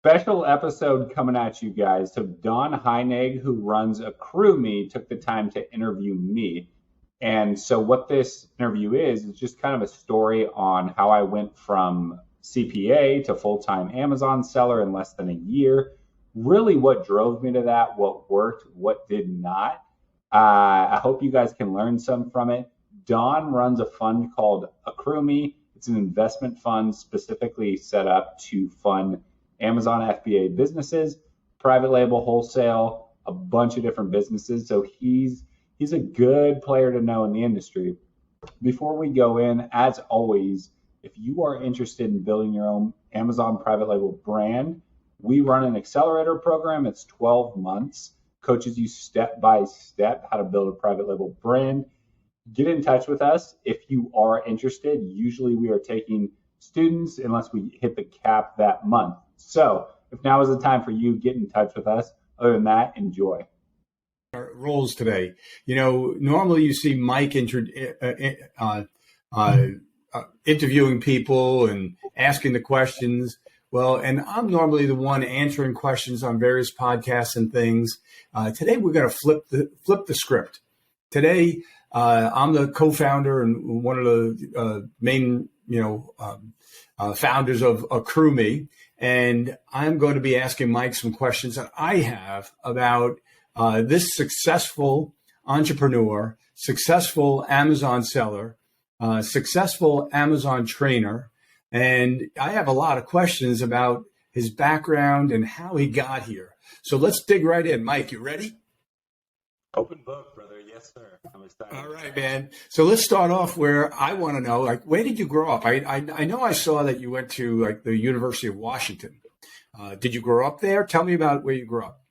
Special episode coming at you guys. So Don Henig, who runs AccrueMe, took the time to interview me. And so what this interview is just kind of a story on how I went from CPA to full-time Amazon seller in less than a year. Really what drove me to that, what worked, what did not. I hope you guys can learn some from it. Don runs a fund called AccrueMe. It's an investment fund specifically set up to fund Amazon FBA businesses, private label, wholesale, a bunch of different businesses. So he's a good player to know in the industry. Before we go in, as always, if you are interested in building your own Amazon private label brand, we run an accelerator program. It's 12 months, coaches you step by step how to build a private label brand. Get in touch with us if you are interested. Usually we are taking students unless we hit the cap that month. So if now is the time for you, get in touch with us. Other than that, enjoy. Our roles today. Normally you see Mike interviewing people and asking the questions. Well, and I'm normally the one answering questions on various podcasts and things. Today we're going to flip the script. Today I'm the co-founder and one of the main founders of AccrueMe, and I'm going to be asking Mike some questions that I have about this successful entrepreneur, successful Amazon seller, successful Amazon trainer. And I have a lot of questions about his background and how he got here. So let's dig right in. Mike, you ready? Open book, brother. Yes, sir. I'm excited. All right, man. So let's start off where I want to know, where did you grow up? I know I saw that you went to the University of Washington. Did you grow up there? Tell me about where you grew up.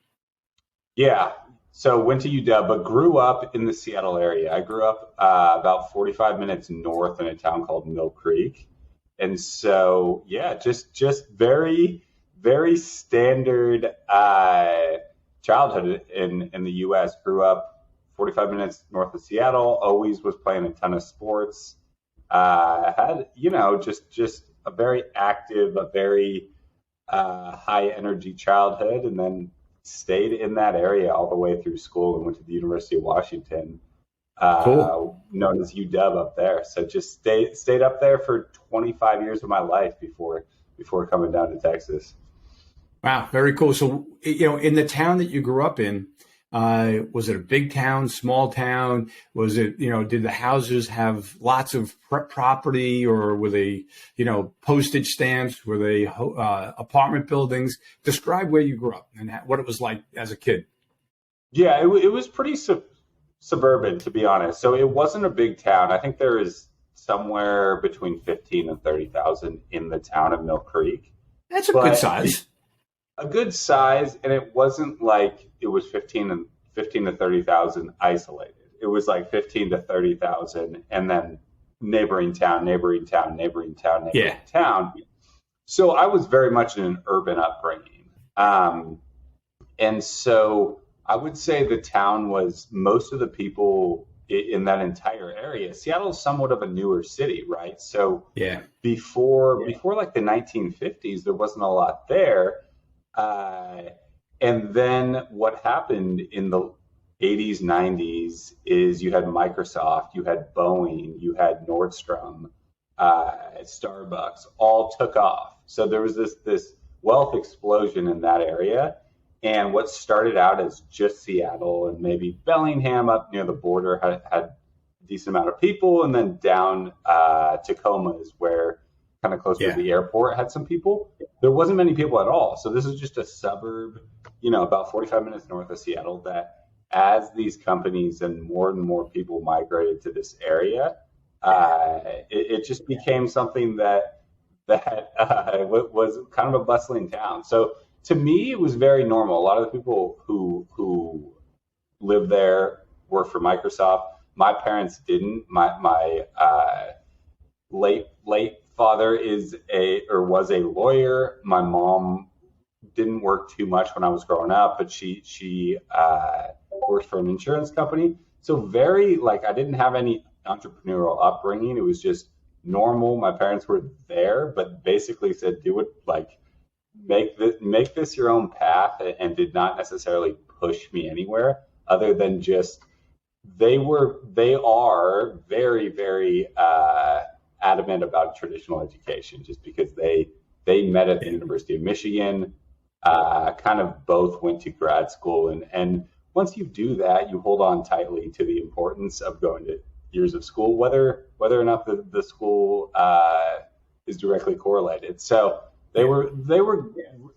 Yeah. So went to UW, but grew up in the Seattle area. I grew up about 45 minutes north in a town called Mill Creek. And so, yeah, just very, very standard childhood in the U.S. Grew up 45 minutes north of Seattle, always was playing a ton of sports. Had, just a very active, a very high energy childhood, and then stayed in that area all the way through school and went to the University of Washington, cool. Known as UW up there. So just stayed up there for 25 years of my life before coming down to Texas. Wow, very cool. So, in the town that you grew up in, was it a big town, small town? Was it, did the houses have lots of property, or were they, postage stamps? Were they apartment buildings? Describe where you grew up and what it was like as a kid. Yeah, it was pretty suburban, to be honest. So it wasn't a big town. I think there is somewhere between 15 and 30,000 in the town of Mill Creek. That's a good size. A good size, and it wasn't like it was 15 to 30,000 isolated. It was like 15 to 30,000, and then neighboring town. So I was very much in an urban upbringing, and so I would say the town was most of the people in that entire area. Seattle is somewhat of a newer city, right? So yeah, before like the 1950s, there wasn't a lot there. And then what happened in the 80s, 90s is you had Microsoft, you had Boeing, you had Nordstrom, Starbucks, all took off. So there was this wealth explosion in that area. And what started out as just Seattle and maybe Bellingham up near the border had a decent amount of people. And then down Tacoma is where, kind of close to the airport, had some people. There wasn't many people at all. So this is just a suburb, about 45 minutes north of Seattle, that as these companies and more people migrated to this area, it just became something that was kind of a bustling town. So to me, it was very normal. A lot of the people who lived there worked for Microsoft. My parents didn't. My late father was a lawyer. My mom didn't work too much when I was growing up, but she worked for an insurance company. So I didn't have any entrepreneurial upbringing. It was just normal. My parents were there, but basically said, do it make this your own path, and did not necessarily push me anywhere other than just they are very, very adamant about traditional education, just because they met at the University of Michigan, kind of both went to grad school, and once you do that, you hold on tightly to the importance of going to years of school, whether or not the school is directly correlated. So they were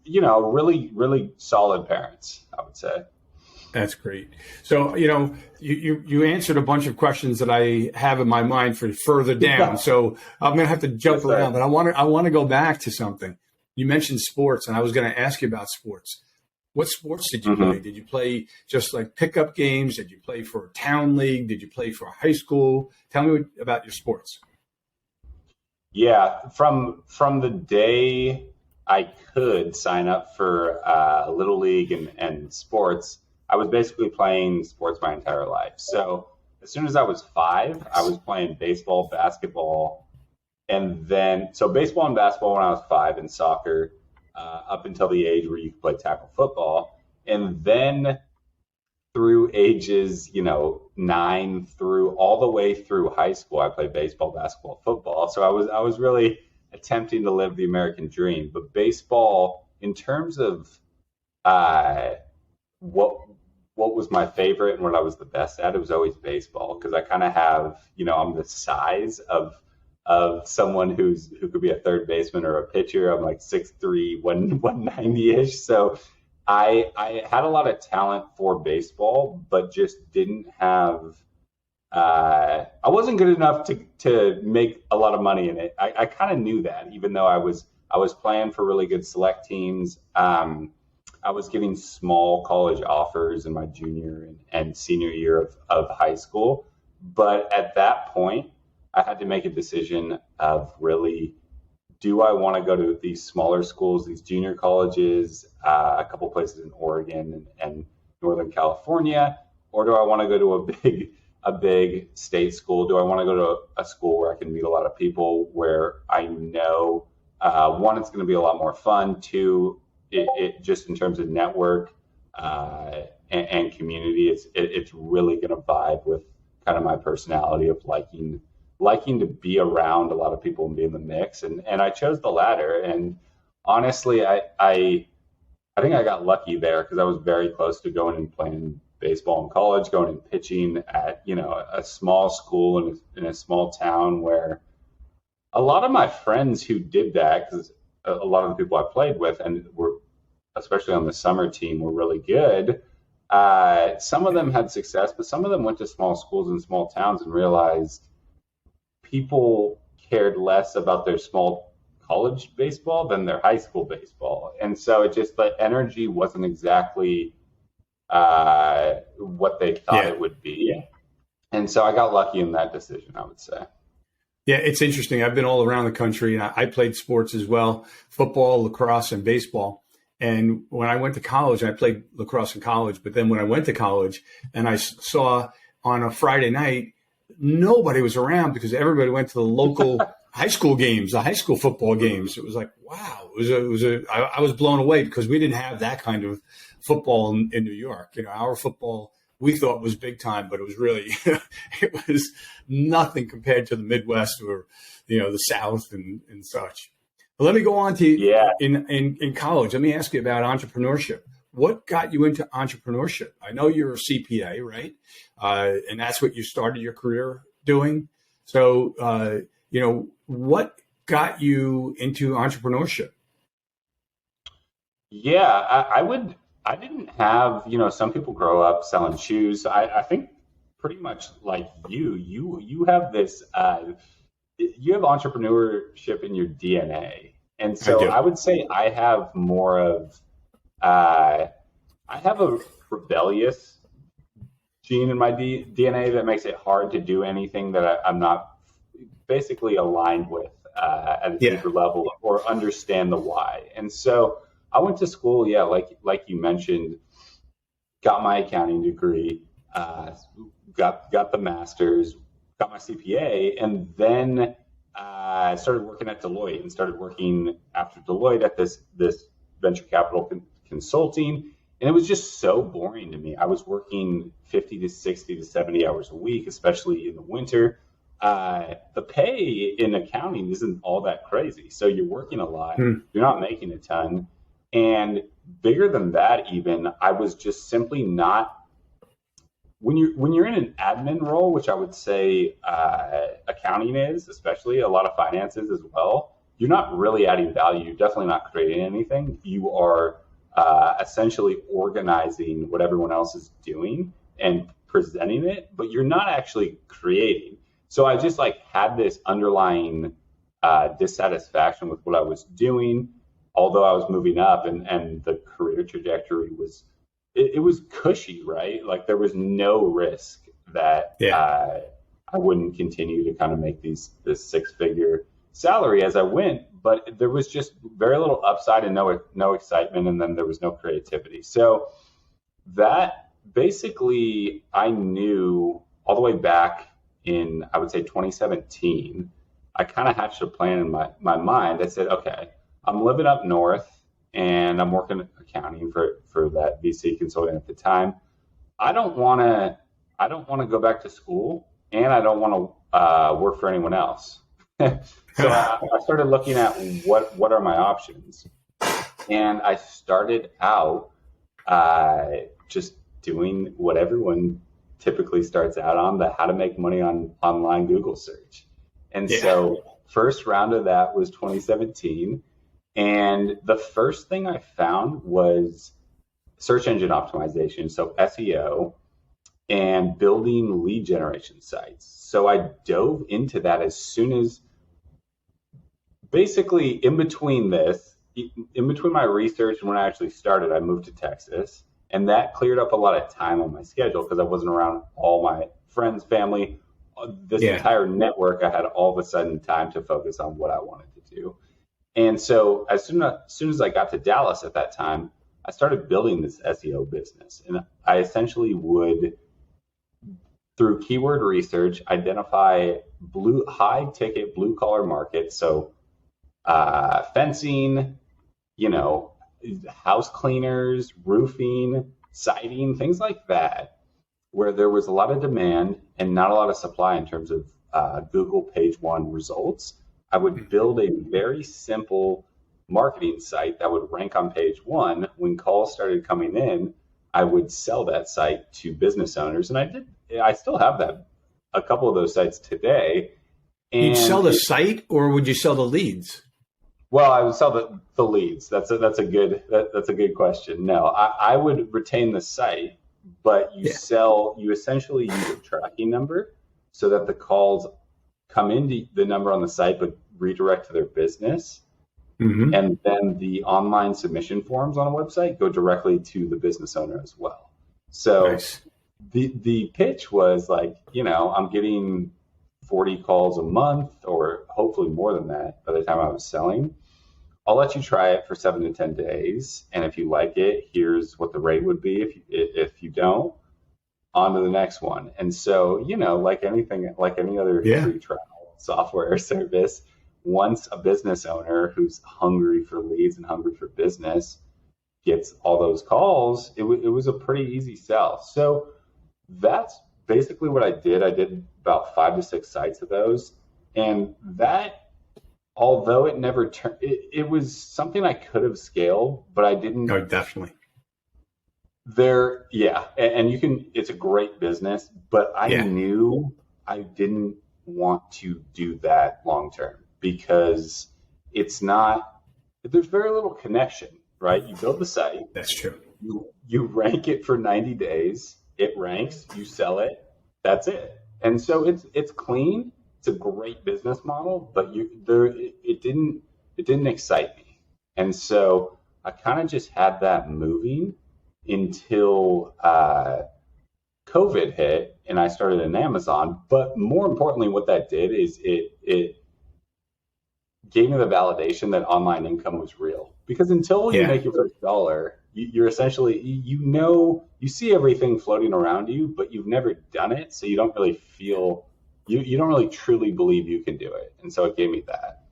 really, really solid parents, I would say. That's great. So, you answered a bunch of questions that I have in my mind for further down. So I'm going to have to jump around, but I want to go back to something. You mentioned sports, and I was going to ask you about sports. What sports did you play? Did you play just like pickup games? Did you play for a town league? Did you play for a high school? Tell me about your sports. Yeah, from the day I could sign up for Little League and sports, I was basically playing sports my entire life. So as soon as I was 5, I was playing baseball, basketball, and then baseball and basketball when I was 5, and soccer up until the age where you could play tackle football. And then through ages, 9 through all the way through high school, I played baseball, basketball, football. So I was really attempting to live the American dream. But baseball, in terms of what was my favorite and what I was the best at, it was always baseball, because I kind of have, I'm the size of someone who could be a third baseman or a pitcher. I'm like 6'3", 190-ish. So I had a lot of talent for baseball, but just didn't have, I wasn't good enough to make a lot of money in it. I kind of knew that, even though I was playing for really good select teams. I was getting small college offers in my junior and senior year of high school. But at that point, I had to make a decision of really, do I want to go to these smaller schools, these junior colleges, a couple places in Oregon and Northern California, or do I want to go to a big state school? Do I want to go to a school where I can meet a lot of people, where I know, one, it's going to be a lot more fun, two, it just in terms of network and community, it's really going to vibe with kind of my personality of liking to be around a lot of people and be in the mix. And I chose the latter. And honestly, I think I got lucky there, because I was very close to going and playing baseball in college, going and pitching at, a small school in a small town, where a lot of my friends who did that, because a lot of the people I played with and were, especially on the summer team, were really good. Some of them had success, but some of them went to small schools in small towns and realized people cared less about their small college baseball than their high school baseball. And so it just, the energy wasn't exactly what they thought it would be. Yeah. And so I got lucky in that decision, I would say. Yeah, it's interesting. I've been all around the country, and I played sports as well, football, lacrosse, and baseball. And when I went to college, I played lacrosse in college. But then when I went to college and I saw on a Friday night, nobody was around, because everybody went to the local high school games, the high school football games. It was like, wow, I was blown away, because we didn't have that kind of football in New York. Our football, we thought was big time, but it was really, it was nothing compared to the Midwest or, the South and such. But let me go on to in college. Let me ask you about entrepreneurship. What got you into entrepreneurship? I know you're a CPA, right? And that's what you started your career doing. So, what got you into entrepreneurship? Yeah, I didn't have, some people grow up selling shoes. I think pretty much like you have this, you have entrepreneurship in your DNA. And so I would say I have more of, I have a rebellious gene in my DNA that makes it hard to do anything that I'm not basically aligned with at a deeper level, or understand the why. And so I went to school, like you mentioned, got my accounting degree, got the master's, got my CPA, and then I started working at Deloitte, and started working after Deloitte at this venture capital consulting. And it was just so boring to me. I was working 50 to 60 to 70 hours a week, especially in the winter. The pay in accounting isn't all that crazy. So you're working a lot, you're not making a ton. And bigger than that, even, I was just simply not, when you're in an admin role, which I would say accounting is, especially a lot of finances as well, you're not really adding value. You're definitely not creating anything. You are essentially organizing what everyone else is doing and presenting it, but you're not actually creating. So I just had this underlying dissatisfaction with what I was doing, although I was moving up and the career trajectory was, it was cushy, right? Like there was no risk that I wouldn't continue to kind of make this 6-figure salary as I went, but there was just very little upside and no excitement, and then there was no creativity. So that basically, I knew all the way back in, I would say 2017, I kind of hatched a plan in my mind. I said, okay, I'm living up north and I'm working accounting for that VC consultant at the time. I don't want to go back to school, and I don't want to work for anyone else. So I started looking at what are my options, and I started out just doing what everyone typically starts out on, the how to make money on online Google search. And so first round of that was 2017, and the first thing I found was search engine optimization, so SEO, and building lead generation sites. So I dove into that as soon as, basically in between my research and when I actually started, I moved to Texas, and that cleared up a lot of time on my schedule because I wasn't around all my friends, family, this entire network. I had all of a sudden time to focus on what I wanted to do. And so as soon as I got to Dallas at that time, I started building this SEO business, and I essentially would, through keyword research, identify high ticket blue collar markets. So fencing, house cleaners, roofing, siding, things like that, where there was a lot of demand and not a lot of supply in terms of Google page 1 results. I would build a very simple marketing site that would rank on page 1. When calls started coming in, I would sell that site to business owners. And I still have a couple of those sites today. And you'd sell the site, or would you sell the leads? Well, I would sell the leads. That's a good question. No, I would retain the site, but you essentially use a tracking number so that the calls come into the number on the site, but redirect to their business. Mm-hmm. And then the online submission forms on a website go directly to the business owner as well. So nice. The pitch was I'm getting 40 calls a month, or hopefully more than that by the time I was selling. I'll let you try it for 7 to 10 days. And if you like it, here's what the rate would be. If you don't, on to the next one. And so, like any other free trial software or service, once a business owner who's hungry for leads and hungry for business gets all those calls, it was a pretty easy sell. So that's basically what I did. I did about 5 to 6 sites of those. And that, although it never turned, it was something I could have scaled, but I didn't. Oh, definitely. And you can, it's a great business, but I knew I didn't want to do that long term because there's very little connection, right? You build the site. That's true. You rank it for 90 days. It ranks, you sell it. That's it. And so it's clean. It's a great business model, but it didn't excite me. And so I kind of just had that moving until COVID hit and I started in Amazon. But more importantly, what that did is it gave me the validation that online income was real. Because until you make your first dollar, you're essentially, you see everything floating around you, but you've never done it. So you don't really feel, you don't really truly believe you can do it. And so it gave me that.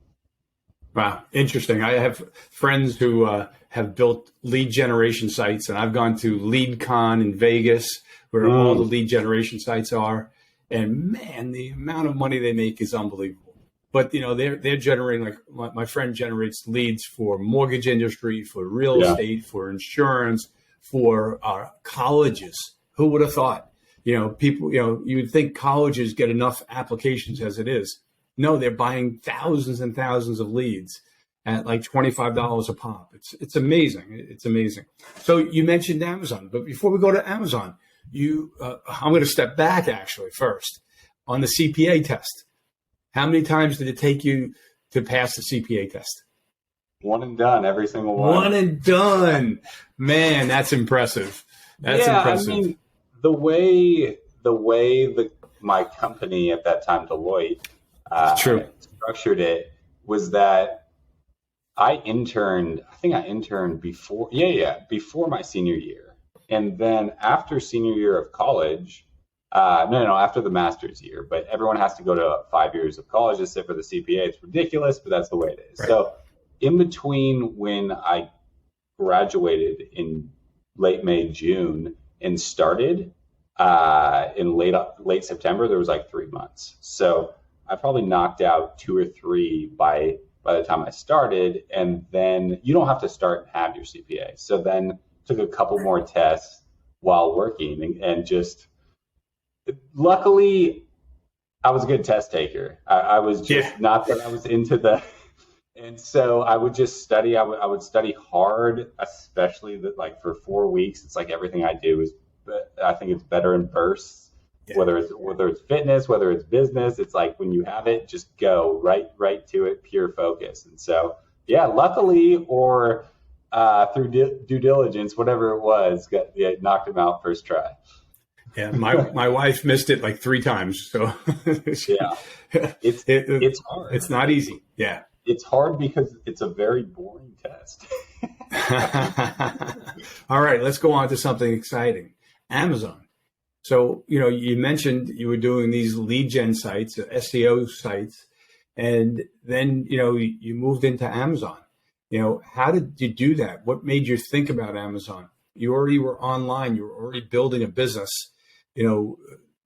Wow. Interesting. I have friends who have built lead generation sites, and I've gone to LeadCon in Vegas, where all the lead generation sites are. And man, the amount of money they make is unbelievable. But they're generating, like my friend generates leads for mortgage industry, for real estate, for insurance, for colleges. Who would have thought? People. You would think colleges get enough applications as it is. No, they're buying thousands and thousands of leads at like $25 a pop. It's amazing. It's amazing. So you mentioned Amazon, but before we go to Amazon, I'm going to step back actually first on the CPA test. How many times did it take you to pass the CPA test? One and done, every single one. One and done. Man, that's impressive. That's impressive. I mean, the way my company at that time, Deloitte, structured it was that I think I interned before my senior year. And then after senior year of college, after the master's year, but everyone has to go to 5 years of college to sit for the CPA. It's ridiculous, but that's the way it is. Right. So in between when I graduated in late May, June, and started in late September, there was like 3 months. So I probably knocked out 2 or 3 by the time I started. And then you don't have to start and have your CPA. So then took a couple more tests while working and just, luckily I was a good test taker. I was just not that I was into and so I would just study. I would study hard, especially for 4 weeks. It's like everything I do is, I think it's better in bursts, whether it's fitness, whether it's business. It's like when you have it, just go right to it, pure focus. And so, luckily or through due diligence, whatever it was, knocked him out first try. Yeah, my wife missed it like 3 times. So it's hard. It's not easy. Yeah. It's hard because it's a very boring test. All right, let's go on to something exciting. Amazon. So, you mentioned you were doing these lead gen sites, SEO sites, and then, you moved into Amazon. How did you do that? What made you think about Amazon? You already were online. You were already building a business. You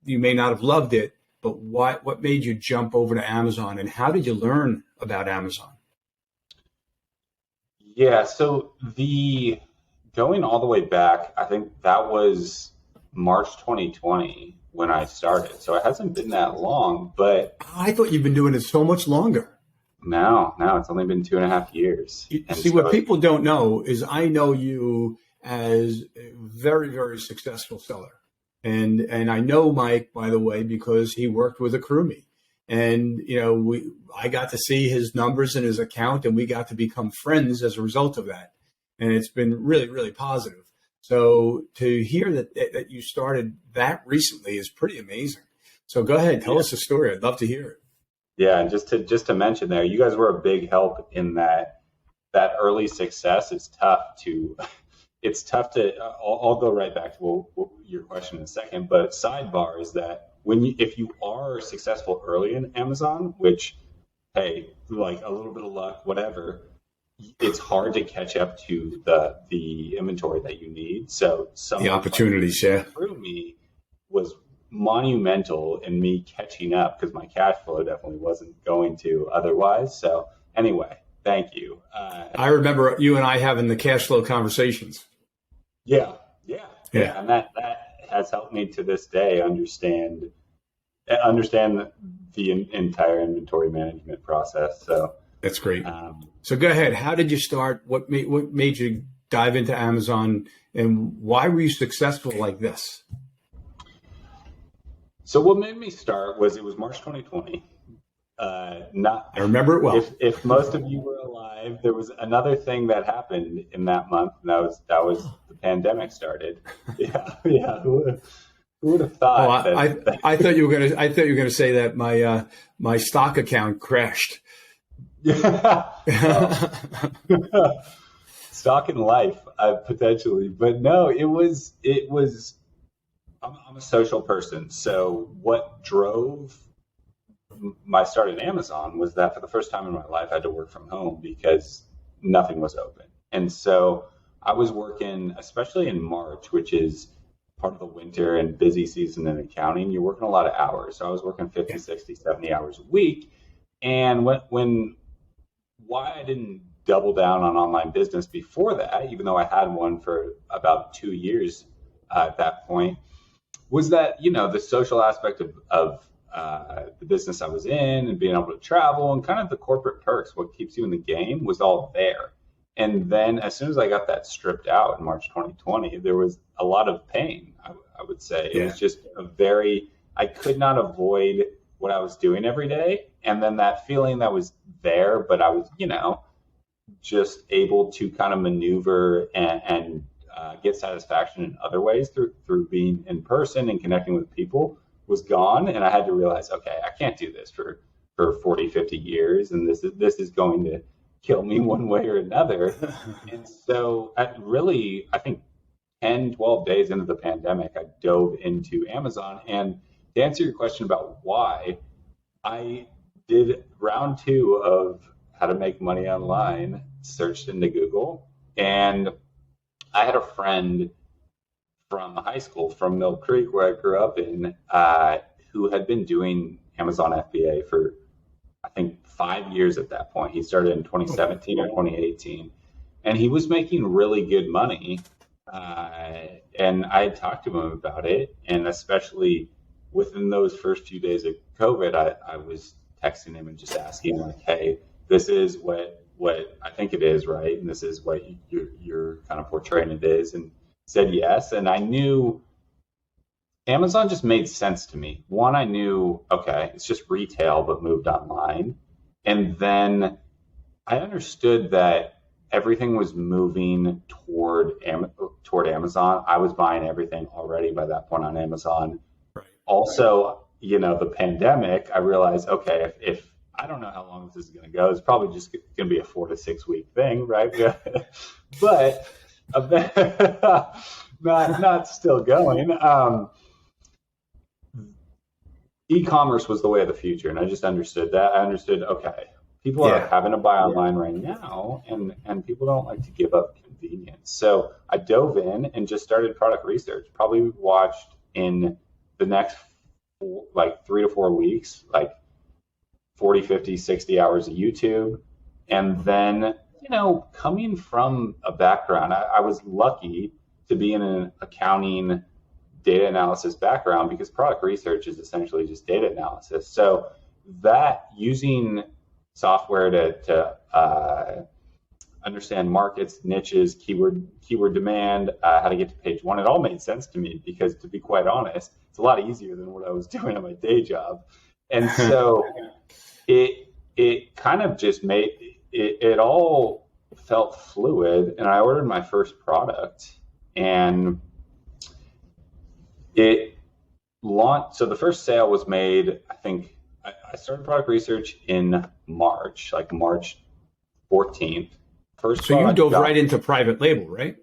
may not have loved it, but what made you jump over to Amazon, and how did you learn about Amazon? Yeah, so going all the way back, I think that was March 2020 when I started. So it hasn't been that long, but I thought you've been doing it so much longer. No, it's only been 2.5 years. What people don't know is I know you as a very, very successful seller. And I know Mike, by the way, because he worked with Akrumi. And, I got to see his numbers in his account, and we got to become friends as a result of that. And it's been really, really positive. So to hear that you started that recently is pretty amazing. So go ahead, tell us the story. I'd love to hear it. Yeah, and just to mention there, you guys were a big help in that early success. It's tough to. I'll go right back to your question in a second. But sidebar is that if you are successful early in Amazon, which, hey, like a little bit of luck, whatever, it's hard to catch up to the inventory that you need. So some the opportunities, through me was monumental in me catching up because my cash flow definitely wasn't going to otherwise. So anyway, thank you. I remember you and I having the cash flow conversations. Yeah. And that has helped me to this day understand the entire inventory management process. So that's great. So go ahead. How did you start? What made you dive into Amazon, and why were you successful like this? So what made me start was it was March 2020. I remember it well. If most of you were alive, there was another thing that happened in that month, and that was the pandemic started. Yeah. Who would have thought? I thought you were gonna say that my stock account crashed. Stock in life, potentially, but no, it was. I'm a social person, so what drove my start at Amazon was that for the first time in my life, I had to work from home because nothing was open. And so I was working, especially in March, which is part of the winter and busy season in accounting, you're working a lot of hours. So I was working 50, 60, 70 hours a week. And why I didn't double down on online business before that, even though I had one for about 2 years at that point, was that, the social aspect of the business I was in and being able to travel and kind of the corporate perks, what keeps you in the game, was all there. And then as soon as I got that stripped out in March 2020, there was a lot of pain, I would say. It was just I could not avoid what I was doing every day. And then that feeling that was there, but I was, just able to kind of maneuver and get satisfaction in other ways through being in person and connecting with people was gone. And I had to realize, okay, I can't do this for 40, 50 years. And this is going to kill me one way or another. And so I think 10, 12 days into the pandemic, I dove into Amazon. And to answer your question about why, I did round 2 of how to make money online, searched into Google. And I had a friend from high school, from Mill Creek, where I grew up in, who had been doing Amazon FBA for, I think, 5 years at that point. He started in 2017 or 2018, and he was making really good money. And I had talked to him about it, and especially within those first few days of COVID, I was texting him and just asking, like, hey, this is what I think it is, right? And this is what you're kind of portraying it is. And said yes. And I knew Amazon just made sense to me. One, I knew, okay, it's just retail, but moved online. And then I understood that everything was moving toward Amazon. I was buying everything already by that point on Amazon. Right. Also, the pandemic, I realized, okay, if I don't know how long this is going to go. It's probably just going to be a 4 to 6 week thing, right? But not still going. E-commerce was the way of the future, and I just understood that. I understood, okay, people are having to buy online right now, and people don't like to give up convenience. So I dove in and just started product research. Probably watched in the next 3 to 4 weeks, 40, 50, 60 hours of YouTube. And then, coming from a background, I was lucky to be in an accounting data analysis background, because product research is essentially just data analysis. So that using software to understand markets, niches, keyword demand, how to get to page 1, it all made sense to me, because to be quite honest, it's a lot easier than what I was doing at my day job. And so it kind of just made it all felt fluid. And I ordered my first product, and it launched. So the first sale was made, I think I started product research in March, March 14th. So you dove right into private label, right?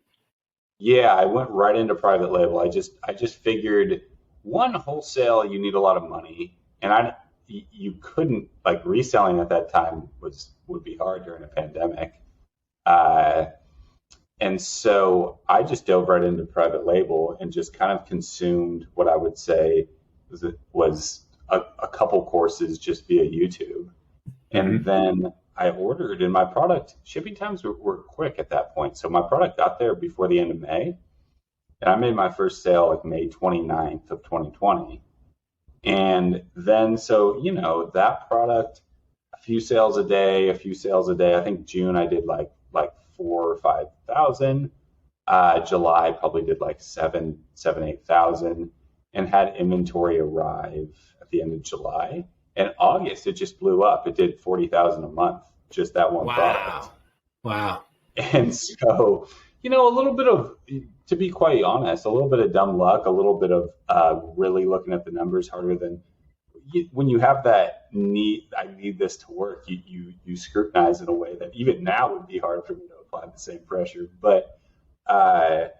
Yeah, I went right into private label. I just figured, one, wholesale, you need a lot of money, and you couldn't, reselling at that time would be hard during a pandemic. And so I just dove right into private label and just kind of consumed what I would say was a couple courses just via YouTube. And then I ordered, and my product, shipping times were quick at that point. So my product got there before the end of May. And I made my first sale May 29th of 2020. And then, so, that product, a few sales a day. I think June I did like 4,000 or 5,000. July probably did 8,000, and had inventory arrive at the end of July. And August, it just blew up. It did 40,000 a month, just that one product. Wow. And so, a little bit of, to be quite honest, a little bit of dumb luck, a little bit of really looking at the numbers harder than when you have that need. I need this to work. You scrutinize in a way that even now would be hard for me to apply the same pressure. But I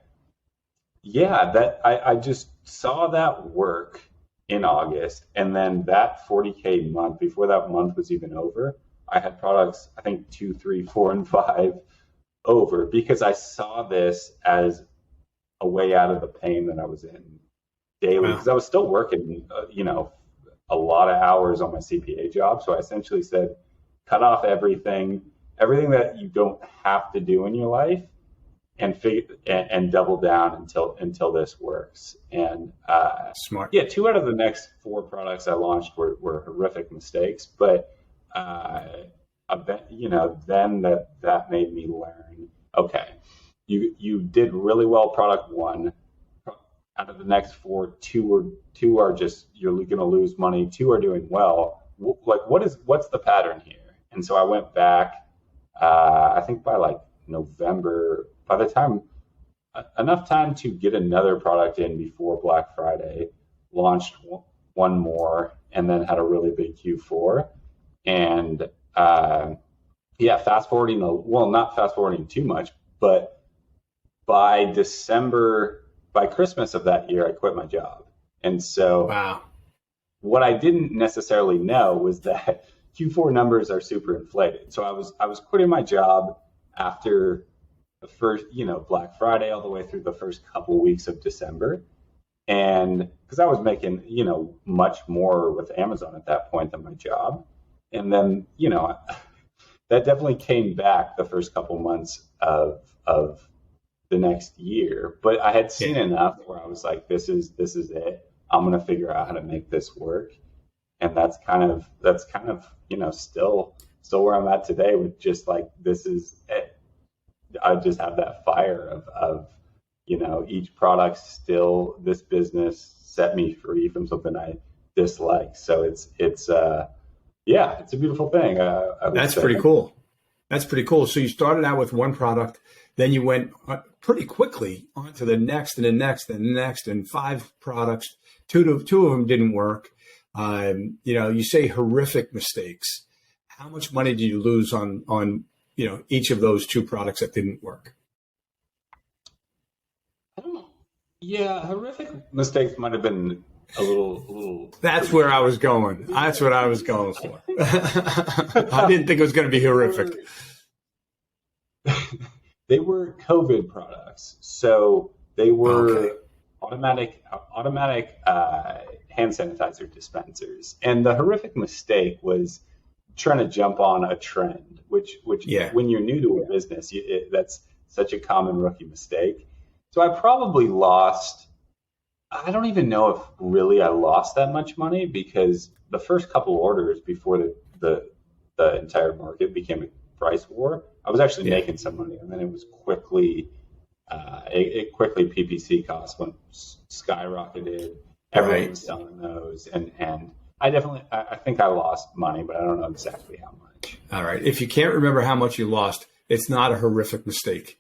just saw that work in August, and then that 40K month, before that month was even over, I had products, I think 2, 3, 4, and 5 over because I saw this as a way out of the pain that I was in daily, because I was still working, a lot of hours on my CPA job. So I essentially said, cut off everything that you don't have to do in your life, and double down until this works. And Smart. Yeah, 2 out of the next 4 products I launched were horrific mistakes, but then that made me learn. Okay, you did really well product 1. Out of the next 4, two are just, you're going to lose money. 2 are doing well. What's the pattern here? And so I went back. I think by like November, by the time enough time to get another product in before Black Friday, launched one more, and then had a really big Q4. And fast forwarding, not fast forwarding too much, but by Christmas of that year, I quit my job. And so what I didn't necessarily know was that Q4 numbers are super inflated. So I was quitting my job after the first, Black Friday, all the way through the first couple weeks of December. And because I was making, much more with Amazon at that point than my job. And then, that definitely came back the first couple months of the next year. But I had seen enough where I was like, this is it. I'm going to figure out how to make this work. And that's kind of, still where I'm at today, with just like, this is it. I just have that fire of each product still, this business set me free from something I dislike. So it's a beautiful thing. That's pretty cool. That's pretty cool. So you started out with one product, then you went pretty quickly on to the next and the next and the next, and 5 products. Two of them didn't work. You say horrific mistakes. How much money did you lose on each of those 2 products that didn't work? I don't know. Yeah, horrific mistakes might have been a little. That's where I was going. That's what I was going for. I didn't think it was going to be horrific. They were COVID products, so they were automatic hand sanitizer dispensers. And the horrific mistake was trying to jump on a trend, which when you're new to a business, that's such a common rookie mistake. So I probably lost. I don't even know if really I lost that much money, because the first couple orders before the entire market became a price war, I was actually making some money, and then it was quickly PPC costs went skyrocketed. Everyone was selling those, and I think I lost money, but I don't know exactly how much. All right, if you can't remember how much you lost, it's not a horrific mistake.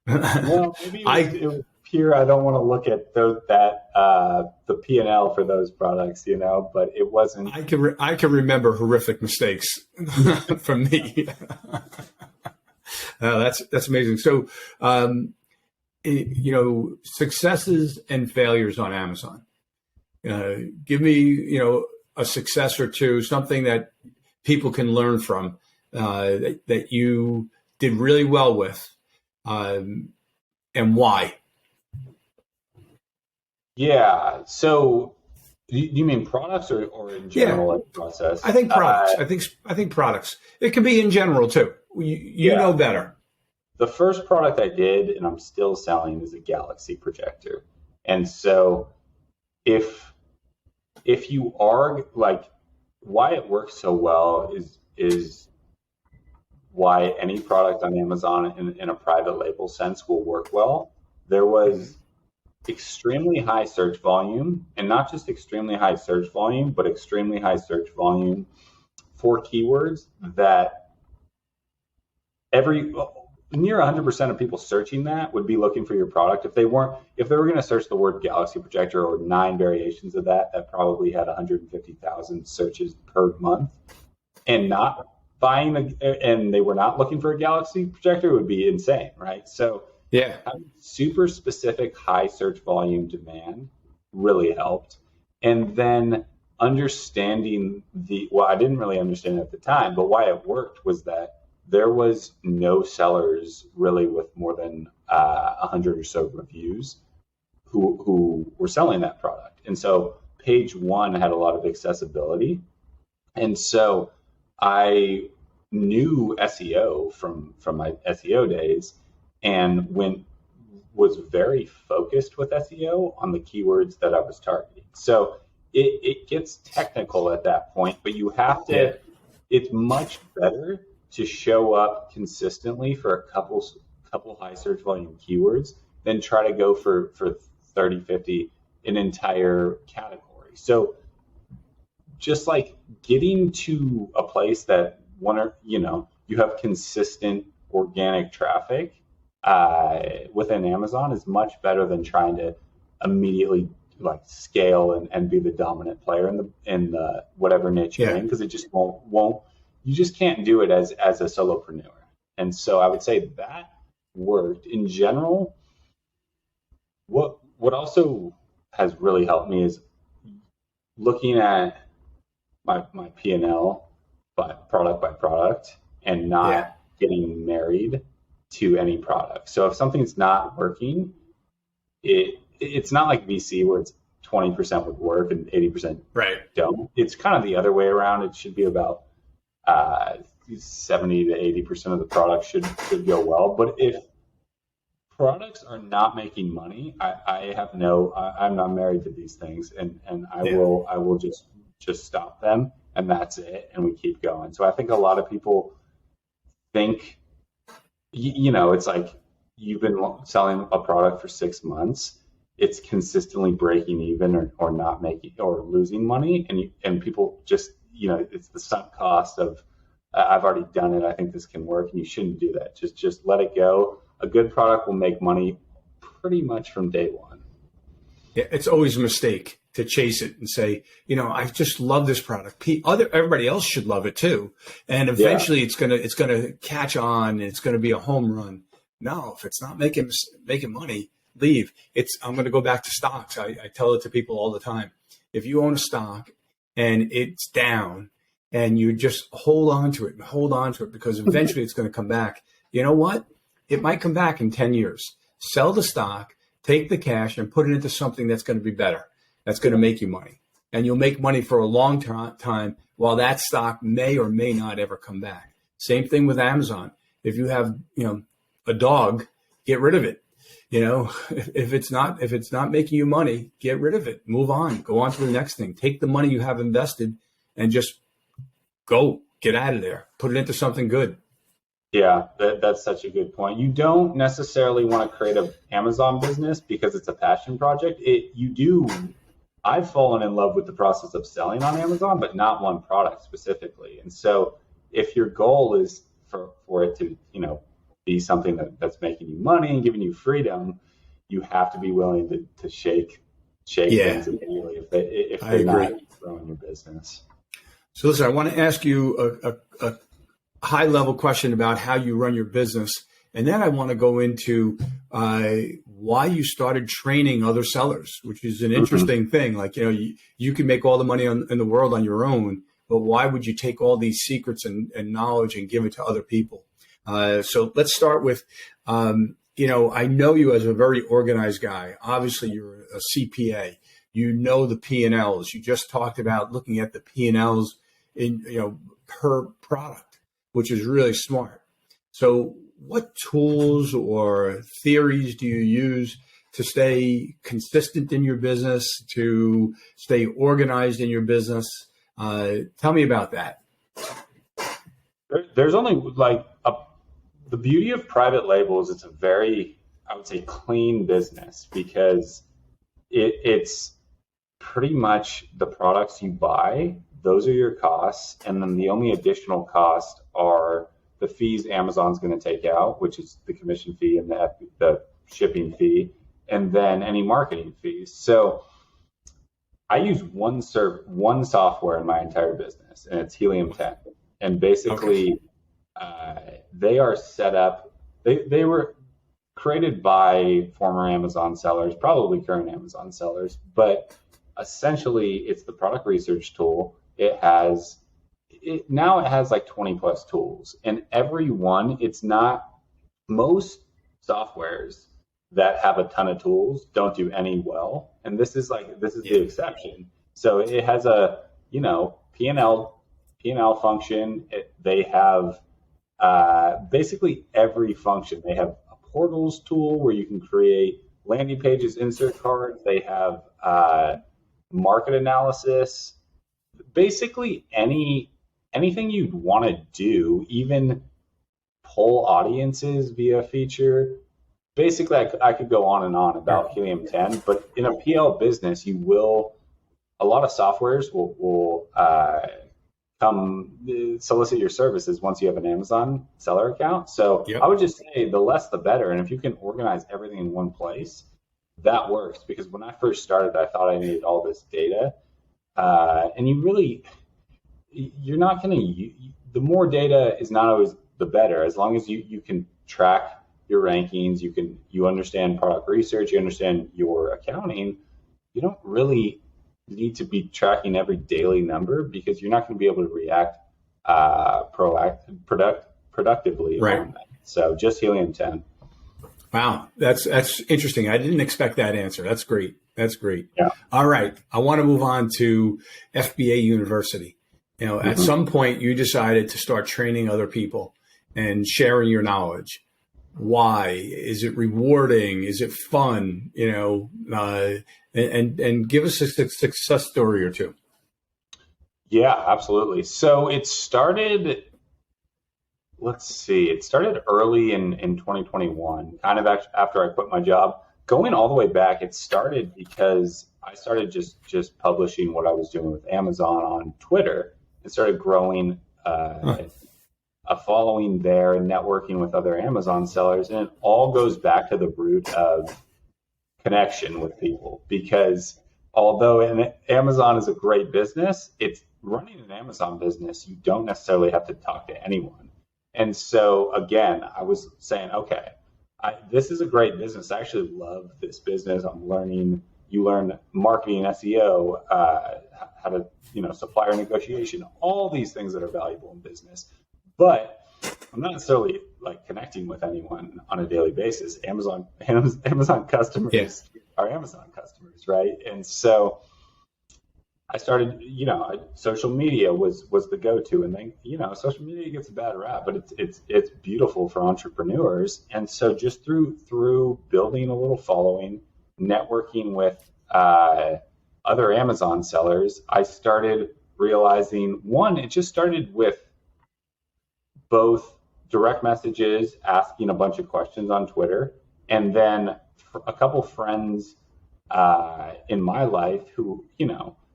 Well, maybe it was pure. I don't want to look at the P&L for those products, but it wasn't. I can remember horrific mistakes from me. That's amazing. So, successes and failures on Amazon. Give me, a success or 2, something that people can learn from, that you did really well with, and why. Yeah. So, do you mean products or in general process? I think products. I think products. It can be in general too. You know better. The first product I did, and I'm still selling, is a Galaxy projector. And so, if you are like, why it works so well is why any product on Amazon in a private label sense will work well. There was extremely high search volume, and not just extremely high search volume, but extremely high search volume for keywords that near 100% of people searching that would be looking for your product. If they were going to search the word Galaxy projector or 9 variations of that probably had 150,000 searches per month, and not buying and they were not looking for a Galaxy projector, it would be insane, right? So having super specific high search volume demand really helped. And then understanding I didn't really understand it at the time, but why it worked was that there was no sellers really with more than 100 or so reviews who were selling that product. And so page one had a lot of accessibility. And so I knew SEO from my SEO days and was very focused with SEO on the keywords that I was targeting. So it gets technical at that point, but you have to, it's much better to show up consistently for a couple high search volume keywords than try to go for 30, 50 an entire category. So just like getting to a place that you have consistent organic traffic within Amazon is much better than trying to immediately like scale and be the dominant player in the whatever niche you're in, because it just won't you just can't do it as a solopreneur. And so I would say that worked in general. What also has really helped me is looking at my P&L by product and not getting married to any product. So if something's not working, it's not like VC where it's 20% would work and 80% don't. It's kind of the other way around. It should be about 70 to 80% of the product should go well. But if products are not making money, I'm not married to these things, and I will just stop them, and that's it, and we keep going. So I think a lot of people think, it's like you've been selling a product for 6 months, it's consistently breaking even or not making or losing money, and people just, it's the sunk cost of I've already done it, I think this can work, and you shouldn't do that. Just let it go. A good product will make money pretty much from day one. Yeah, it's always a mistake to chase it and say, I just love this product. Everybody else should love it too, and eventually it's gonna catch on and it's gonna be a home run. No, if it's not making money, leave. I'm gonna go back to stocks. I tell it to people all the time. If you own a stock and it's down, and you just hold on to it because eventually it's going to come back. You know what? It might come back in 10 years. Sell the stock, take the cash, and put it into something that's going to be better. That's going to make you money. And you'll make money for a long time while that stock may or may not ever come back. Same thing with Amazon. If you have, a dog, get rid of it. If it's not making you money, get rid of it. Move on. Go on to the next thing. Take the money you have invested and just get out of there. Put it into something good. Yeah, that's such a good point. You don't necessarily want to create an Amazon business because it's a passion project. I've fallen in love with the process of selling on Amazon, but not one product specifically. And so if your goal is for it to, be something that's making you money and giving you freedom, you have to be willing to shake things immediately if they're not growing your business. So listen, I want to ask you a high-level question about how you run your business, and then I want to go into why you started training other sellers, which is an interesting thing. Like, you can make all the money in the world on your own, but why would you take all these secrets and knowledge and give it to other people? So let's start with, I know you as a very organized guy. Obviously, you're a CPA. You know the P&Ls. You just talked about looking at the P&Ls per product, which is really smart. So what tools or theories do you use to stay consistent in your business, to stay organized in your business? Tell me about that. There's only the beauty of private labels. It's a very, I would say, clean business because it's pretty much the products you buy. Those are your costs, and then the only additional costs are the fees Amazon's going to take out, which is the commission fee and the shipping fee, and then any marketing fees. So I use one software in my entire business, and it's Helium 10. And basically, they are set up. They were created by former Amazon sellers, probably current Amazon sellers, but essentially it's the product research tool. now it has like 20 plus tools, and every one, it's not, most softwares that have a ton of tools don't do any well. And this is the exception. So it has a, P&L function. They have basically every function. They have a portals tool where you can create landing pages, insert cards. They have market analysis. Basically anything you'd want to do, even pull audiences via a feature. Basically, I could go on and on about Helium 10, but in a PL business, a lot of softwares will come solicit your services once you have an Amazon seller account. So I would just say the less the better. And if you can organize everything in one place, that works. Because when I first started, I thought I needed all this data. And you're not going to, the more data is not always the better. As long as you can track your rankings, you understand product research, you understand your accounting, you don't really need to be tracking every daily number, because you're not going to be able to react productively on that. So just Helium 10. Wow, that's interesting. I didn't expect that answer. That's great. Yeah. All right, I want to move on to FBA University. At some point you decided to start training other people and sharing your knowledge. Why? Is it rewarding? Is it fun? And give us a success story or two. Yeah, absolutely. So it started early in 2021, kind of after I quit my job. Going all the way back, it started because I started just publishing what I was doing with Amazon on Twitter, and started growing a following there and networking with other Amazon sellers. And it all goes back to the root of connection with people, because although Amazon is a great business, it's running an Amazon business. You don't necessarily have to talk to anyone. And so again, I was saying, okay, this is a great business. I actually love this business. You learn marketing, SEO, how to, supplier negotiation, all these things that are valuable in business. But I'm not necessarily like connecting with anyone on a daily basis. Amazon customers are Amazon customers, right? And so I started, social media was the go-to, and then, social media gets a bad rap, but it's beautiful for entrepreneurs. And so just through building a little following, networking with other Amazon sellers, I started realizing, one, it just started with both direct messages, asking a bunch of questions on Twitter, and then a couple friends in my life who,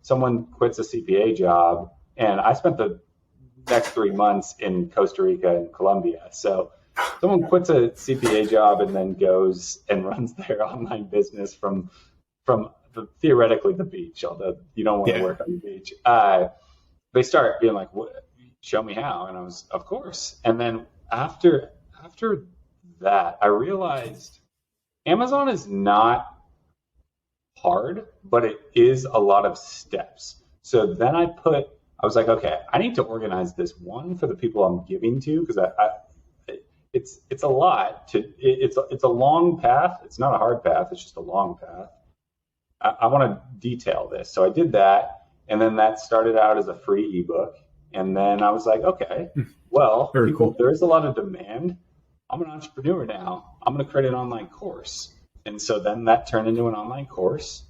someone quits a CPA job, and I spent the next 3 months in Costa Rica and Colombia. So someone quits a CPA job and then goes and runs their online business from theoretically the beach, although you don't want to work on the beach. They start being like, show me how. And I was, of course. And then after that, I realized Amazon is not hard, but it is a lot of steps. So then I was like, okay, I need to organize this one for the people I'm giving to, because it's a lot it's a long path. It's not a hard path. It's just a long path. I want to detail this. So I did that. And then that started out as a free ebook. And then I was like, okay, well, there is a lot of demand. I'm an entrepreneur now. I'm going to create an online course. And so then that turned into an online course.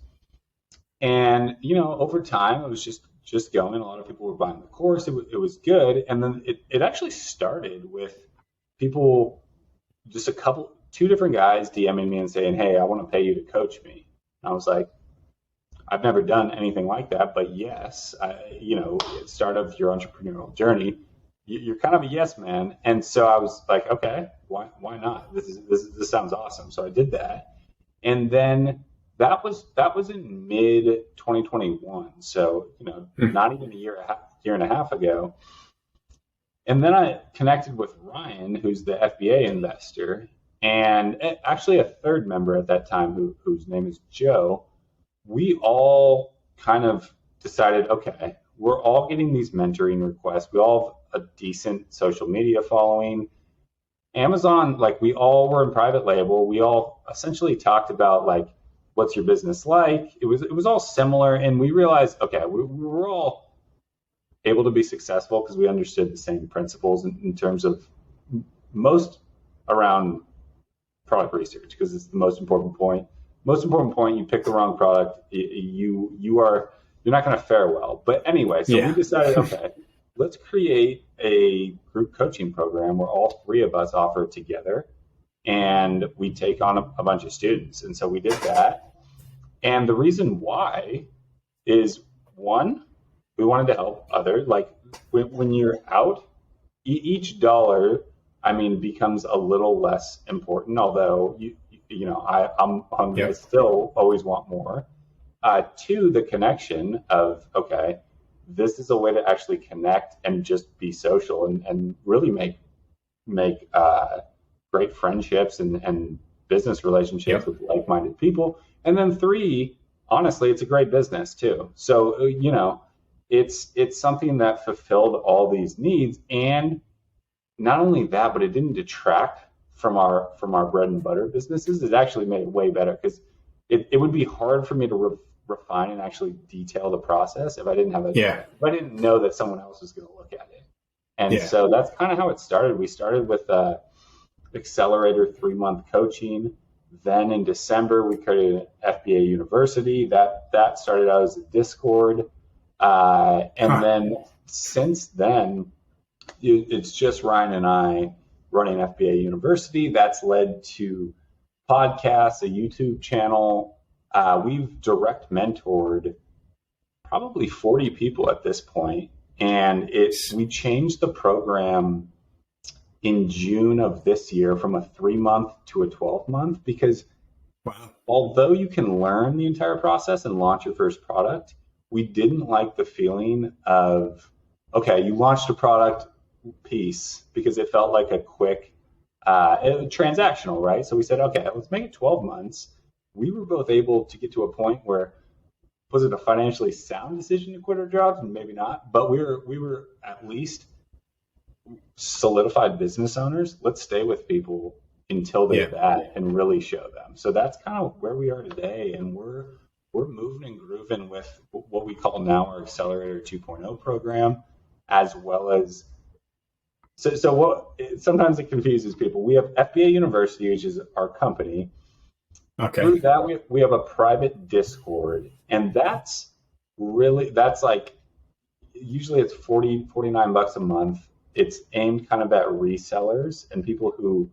And, over time, it was just going. A lot of people were buying the course. It was good. And then it actually started with people, just two different guys DMing me and saying, hey, I want to pay you to coach me. And I was like, I've never done anything like that, but yes, start of your entrepreneurial journey, you're kind of a yes man. And so I was like, okay, why not? This sounds awesome. So I did that. And then that was in mid 2021. So, not even a year and a half ago. And then I connected with Ryan, who's the FBA investor, and actually a third member at that time whose name is Joe. We all kind of decided, okay, we're all getting these mentoring requests. We all have a decent social media following. Amazon, like we all were in private label. We all essentially talked about like, what's your business like? It was all similar. And we realized, okay, we were all able to be successful because we understood the same principles in terms of most around product research, because it's the most important point. Most important point, you pick the wrong product, you're not going to fare well. But anyway, so we decided, okay, let's create a group coaching program where all three of us offer it together, and we take on a bunch of students. And so we did that. And the reason why is, one, we wanted to help others. Like when you're out, each dollar, becomes a little less important, although I'm hungry. I still always want more. Two, the connection of, okay, this is a way to actually connect and just be social and really make great friendships and business relationships with like-minded people. And then three, honestly, it's a great business too. So, it's something that fulfilled all these needs. And not only that, but it didn't detract from our bread and butter businesses. It actually made it way better, because it would be hard for me to refine and actually detail the process if I didn't have if I didn't know that someone else was going to look at it. And so that's kind of how it started. We started with Accelerator 3-month coaching. Then in December, we created an FBA University. That started out as a Discord. Then since then, it's just Ryan and I running FBA University. That's led to podcasts, a YouTube channel. We've direct mentored probably 40 people at this point. And we changed the program in June of this year from a 3-month to a 12-month, because although you can learn the entire process and launch your first product, we didn't like the feeling of, okay, you launched a product piece, because it felt like a quick transactional, right? So we said, okay, let's make it 12 months. We were both able to get to a point where, was it a financially sound decision to quit our jobs? Maybe not, but we were at least solidified business owners. Let's stay with people until they're that and really show them. So that's kind of where we are today, and we're moving and grooving with what we call now our Accelerator 2.0 program, as well as so what sometimes it confuses people. We have FBA University, which is our company. Okay. Through that, we have a private Discord, and that's like, usually it's $49 a month. It's aimed kind of at resellers and people who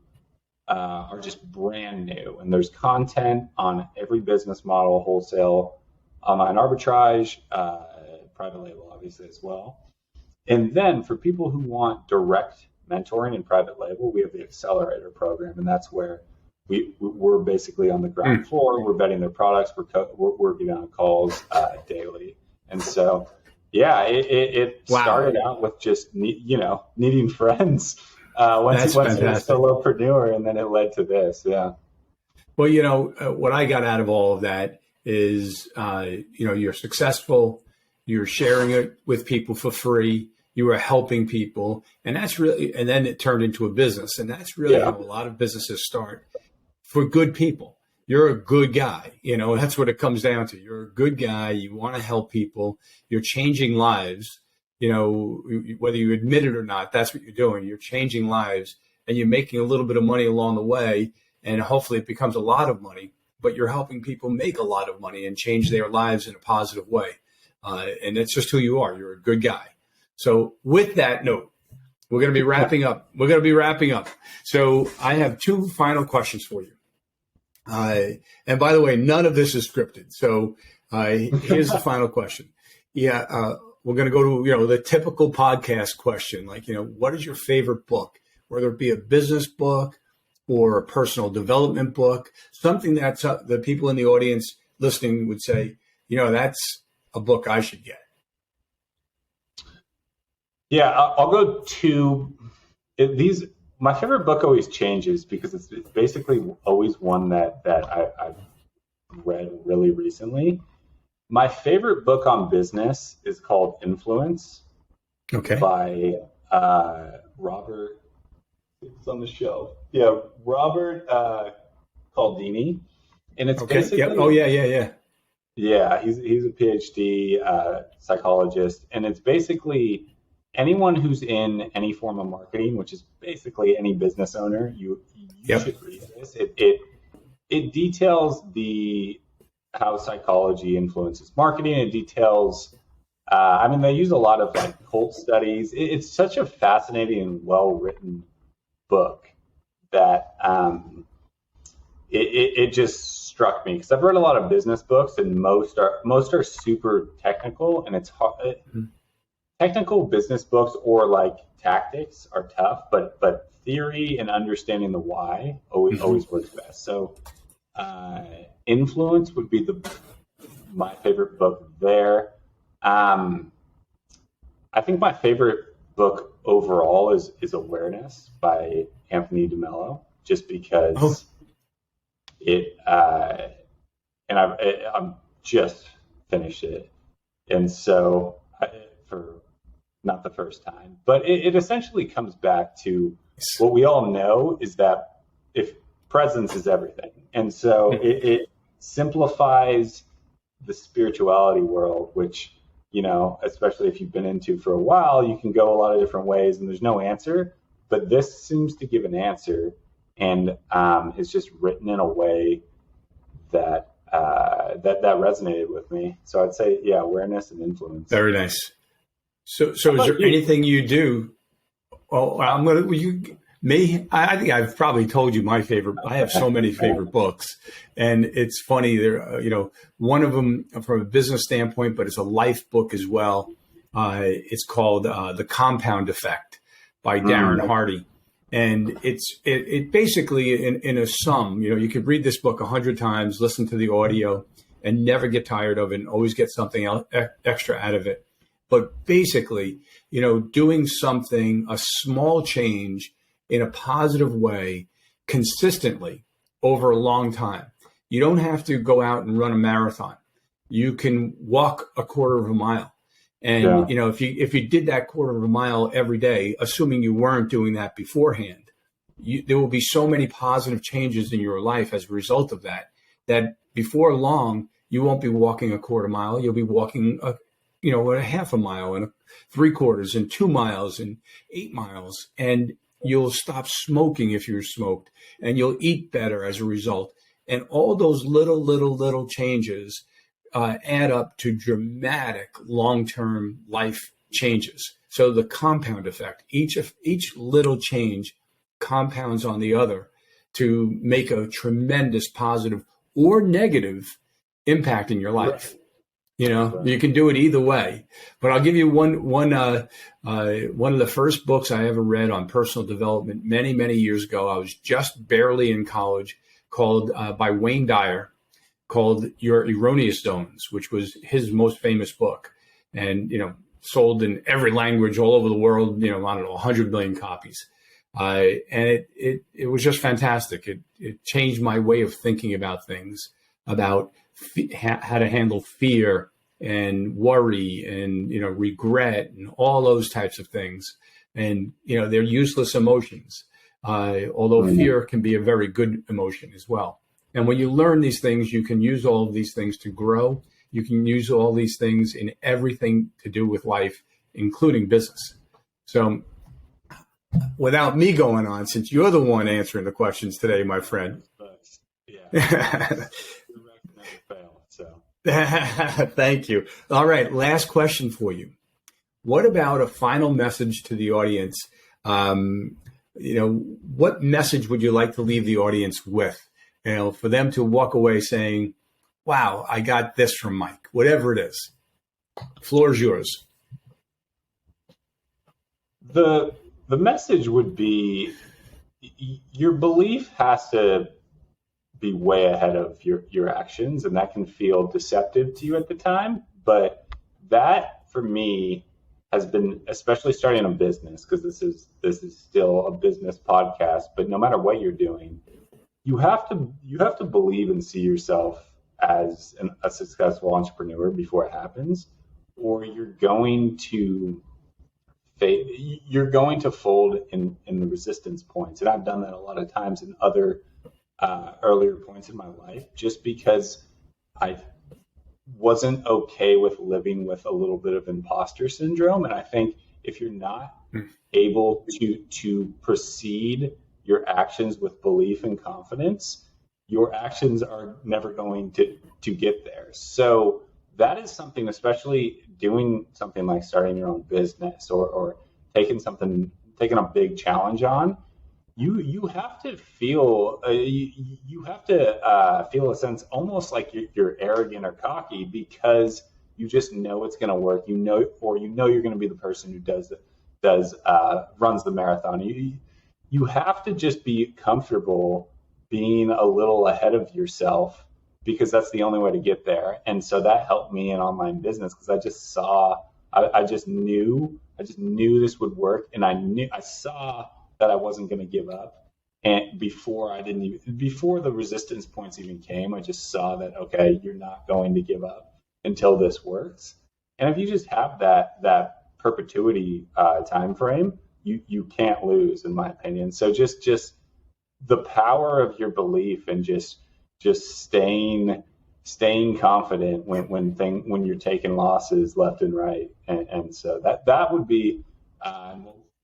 are just brand new. And there's content on every business model: wholesale, online arbitrage, private label, obviously, as well. And then for people who want direct mentoring and private label, we have the Accelerator program, and that's where we're basically on the ground floor. We're vetting their products. We're getting on calls daily. And so, it started out with just needing friends. Once you're a solopreneur, and then it led to this. Yeah. Well, what I got out of all of that is, you're successful. You're sharing it with people for free. You were helping people, and then it turned into a business, and that's really how a lot of businesses start. For good people, you're a good guy. That's what it comes down to. You're a good guy. You want to help people. You're changing lives. Whether you admit it or not, that's what you're doing. You're changing lives, and you're making a little bit of money along the way, and hopefully it becomes a lot of money. But you're helping people make a lot of money and change their lives in a positive way. And that's just who you are. You're a good guy. So with that note, we're going to be wrapping up. So I have two final questions for you. And by the way, none of this is scripted. So here's the final question. We're going to go to, the typical podcast question, like, what is your favorite book, whether it be a business book or a personal development book, something that the people in the audience listening would say, that's a book I should get. Yeah, I'll go to these. My favorite book always changes, because it's basically always one that I've read really recently. My favorite book on business is called Influence Okay. by Robert. It's on the shelf. Yeah, Robert Cialdini, and it's Okay. Yep. basically Oh, yeah. yeah, he's a PhD psychologist, and it's basically anyone who's in any form of marketing, which is basically any business owner. You Yep. should read this. It details the how psychology influences marketing. It details. I mean, they use a lot of like cult studies. It's such a fascinating and well written book that it just struck me because I've read a lot of business books and most are super technical and it's hard. Technical business books or like tactics are tough, but theory and understanding the why always works best. So Influence would be my favorite book there. I think my favorite book overall is Awareness by Anthony DeMello, just because it and I'm just finished it, and so for not the first time, but it essentially comes back to what we all know is that if presence is everything, and so it simplifies the spirituality world, which especially if you've been into for a while, you can go a lot of different ways, and there's no answer. But this seems to give an answer, and it's just written in a way that that resonated with me. So I'd say, yeah, Awareness and Influence. Very nice. So is there anything you do? Oh, I think I've probably told you my favorite. I have so many favorite books, and it's funny. There, one of them from a business standpoint, but it's a life book as well. It's called The Compound Effect by Darren Hardy, and it basically in a sum. You could read this book 100 times, listen to the audio, and never get tired of it, and always get something else, extra out of it. But basically, doing something, a small change in a positive way consistently over a long time. You don't have to go out and run a marathon. You can walk a quarter of a mile. And, if you did that quarter of a mile every day, assuming you weren't doing that beforehand, there will be so many positive changes in your life as a result of that before long, you won't be walking a quarter mile. You'll be walking a half a mile and 3/4 and 2 miles and 8 miles. And you'll stop smoking if you're smoked, and you'll eat better as a result. And all those little changes add up to dramatic long-term life changes. So the compound effect, each little change compounds on the other to make a tremendous positive or negative impact in your life. You can do it either way. But I'll give you one of the first books I ever read on personal development many years ago. I was just barely in college, called by Wayne Dyer, called Your Erroneous Zones, which was his most famous book, and sold in every language all over the world. I don't know, 100 million copies. And it was just fantastic. It changed my way of thinking about things, about how to handle fear and worry and regret and all those types of things. And they're useless emotions, although fear can be a very good emotion as well. And when you learn these things, you can use all of these things to grow. You can use all these things in everything to do with life, including business. So without me going on, since you're the one answering the questions today, my friend. Yeah. Thank you. All right. Last question for you. What about a final message to the audience? What message would you like to leave the audience with? For them to walk away saying, wow, I got this from Mike, whatever it is. Floor is yours. The message would be your belief has to be way ahead of your actions, and that can feel deceptive to you at the time. But that, for me, has been, especially starting a business, because this is still a business podcast. But no matter what you're doing, you have to believe and see yourself as a successful entrepreneur before it happens, or you're going to fold in the resistance points. And I've done that a lot of times in other earlier points in my life, just because I wasn't okay with living with a little bit of imposter syndrome. And I think if you're not able to proceed your actions with belief and confidence, your actions are never going to get there. So that is something, especially doing something like starting your own business or taking a big challenge on. You have to feel you have to feel a sense almost like you're arrogant or cocky, because you just know it's going to work. You know you're going to be the person who runs the marathon. You have to just be comfortable being a little ahead of yourself, because that's the only way to get there. And so that helped me in online business, because I just knew this would work, and I saw that I wasn't going to give up. And before the resistance points even came, I just saw that, okay, you're not going to give up until this works. And if you just have that perpetuity time frame, you can't lose, in my opinion. So just the power of your belief, and just staying confident when you're taking losses left and right. And so that would be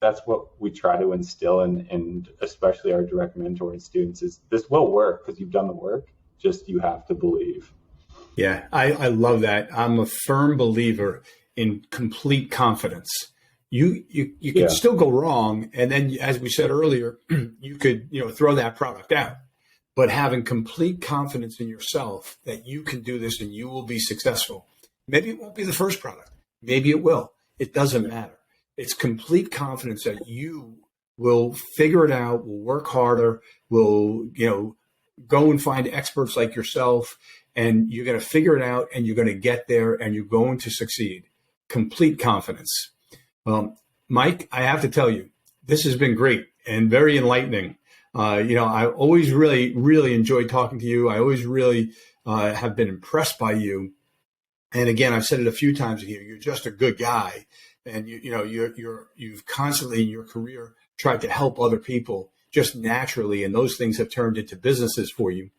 that's what we try to instill in especially our direct mentoring students, is this will work because you've done the work. Just you have to believe. Yeah, I love that. I'm a firm believer in complete confidence. You can still go wrong, and then, as we said earlier, you could throw that product out. But having complete confidence in yourself that you can do this and you will be successful. Maybe it won't be the first product. Maybe it will. It doesn't matter. It's complete confidence that you will figure it out, will work harder, will go and find experts like yourself, and you're going to figure it out, and you're going to get there, and you're going to succeed. Complete confidence. Mike, I have to tell you, this has been great and very enlightening. I always really, really enjoyed talking to you. I always really have been impressed by you. And again, I've said it a few times here. You're just a good guy, and you've constantly in your career tried to help other people just naturally, and those things have turned into businesses for you.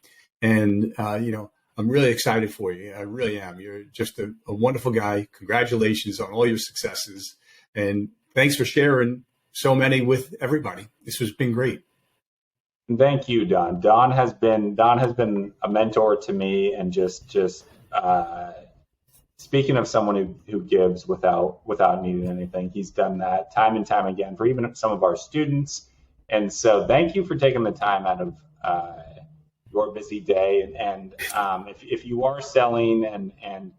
And I'm really excited for you. I really am. You're just a wonderful guy. Congratulations on all your successes, and thanks for sharing so many with everybody. This has been great. Thank you, Don. Don has been a mentor to me, and just speaking of someone who gives without needing anything, he's done that time and time again for even some of our students. And so, thank you for taking the time out of your busy day. And if you are selling and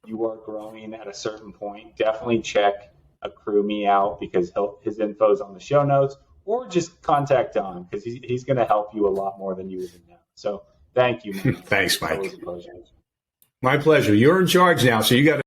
you are growing at a certain point, definitely check Accrue Me out, because his info is on the show notes. Or just contact Don, because he's going to help you a lot more than you even know. So thank you, man. Thanks, Mike. My pleasure. You're in charge now, so you got to